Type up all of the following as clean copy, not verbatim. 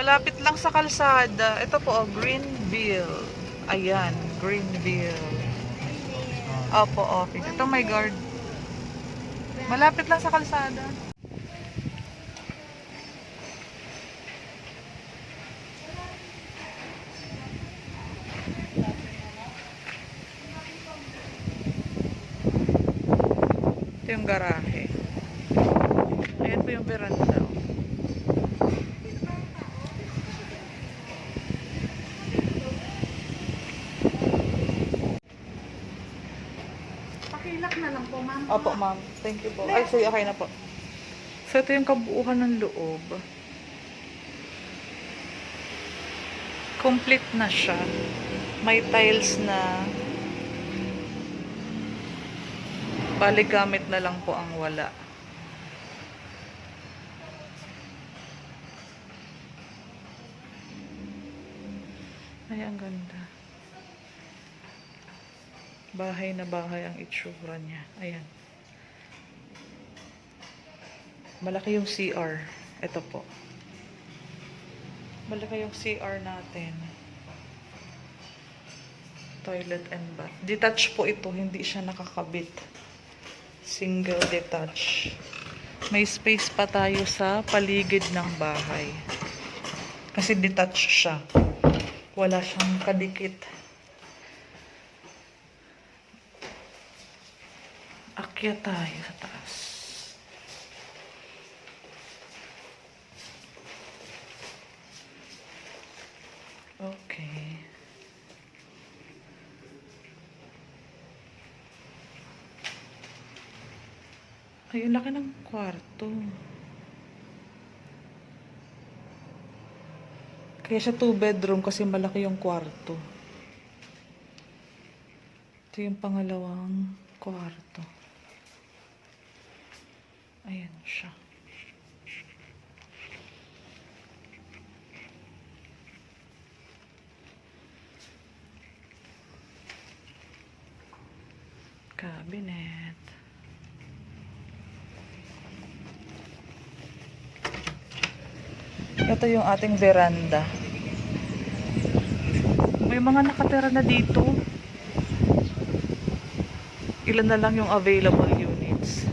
Malapit lang sa kalsada. Ito po, oh, Greenville. Ayan, Greenville. Opo, office. Ito may guard. Malapit lang sa kalsada. Ito yung garahe. Ayan po yung veranda. Pakilak na lang po, ma'am. Opo, ma'am. Thank you po. Ay, sige, okay na po. So, ito yung kabuuhan ng loob. Complete na siya. May tiles na. Bali, gamit na lang po ang wala. Ay, ang ganda. Bahay na bahay ang itsura niya. Ayan. Malaki yung CR. Ito po. Malaki yung CR natin. Toilet and bath. Detached po ito. Hindi siya nakakabit. Single detach. May space pa tayo sa paligid ng bahay. Kasi detached siya. Wala siyang kadikit. Akyat tayo sa taas. Okay. Ay, ang laki ng kwarto. Kaya siya 2-bedroom kasi malaki yung kwarto. Ito yung pangalawang kwarto. Ayan siya. Cabinet. Ito yung ating veranda. May mga nakatira na dito. Ilan na lang yung available units.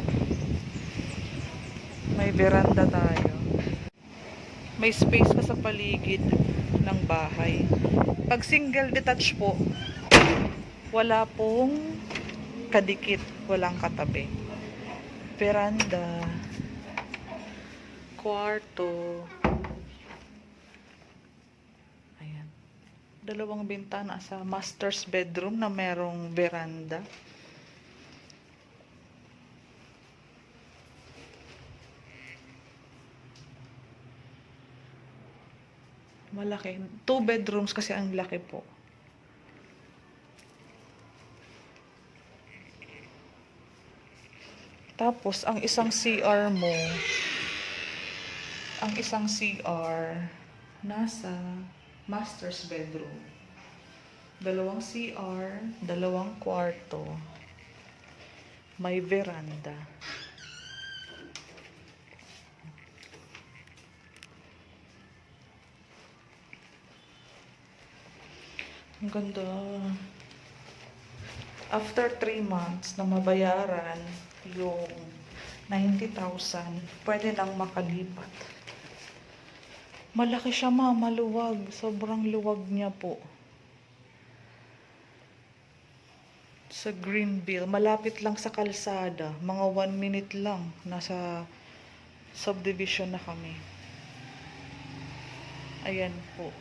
May veranda tayo. May space ka sa paligid ng bahay. Pag single detached po, wala pong kadikit, walang katabi. Veranda, kwarto. Ayan. Dalawang bintana sa master's bedroom na merong veranda. Malaki. 2 bedrooms kasi ang laki po. Tapos, ang isang CR mo, ang isang CR, nasa master's bedroom. Dalawang CR, dalawang kwarto, may veranda. Ang ganda. After 3 months na mabayaran yung 90,000, pwede nang makalipat. Malaki siya, ma, maluwag. Sobrang luwag niya po. Sa Greenville, malapit lang sa kalsada. Mga 1 minute lang. Nasa subdivision na kami. Ayan po.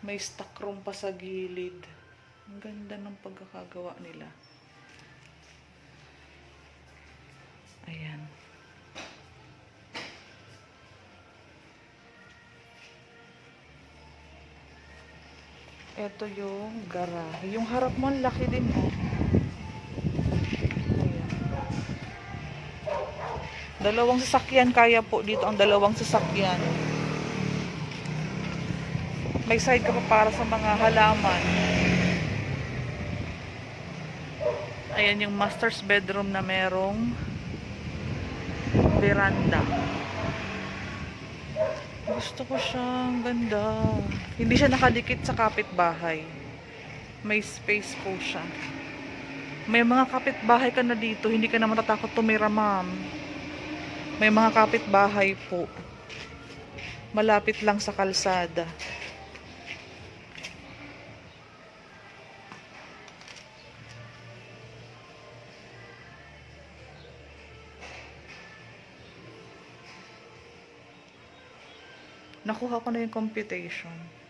May stock room pa sa gilid. Ang ganda ng pagkakagawa nila. Ayan. Ito yung garahe. Yung harap mo, ang laki din, oh. Ayan. Dalawang sasakyan kaya po dito. Ang dalawang sasakyan. May side ka pa para sa mga halaman. Ayan yung master's bedroom na merong veranda. Gusto ko siyang ganda. Hindi siya nakadikit sa kapitbahay. May space po siya. May mga kapitbahay ka na dito, hindi ka na matatakot tumira, ma'am. May mga kapitbahay po. Malapit lang sa kalsada. Nakuha ko na yung computation.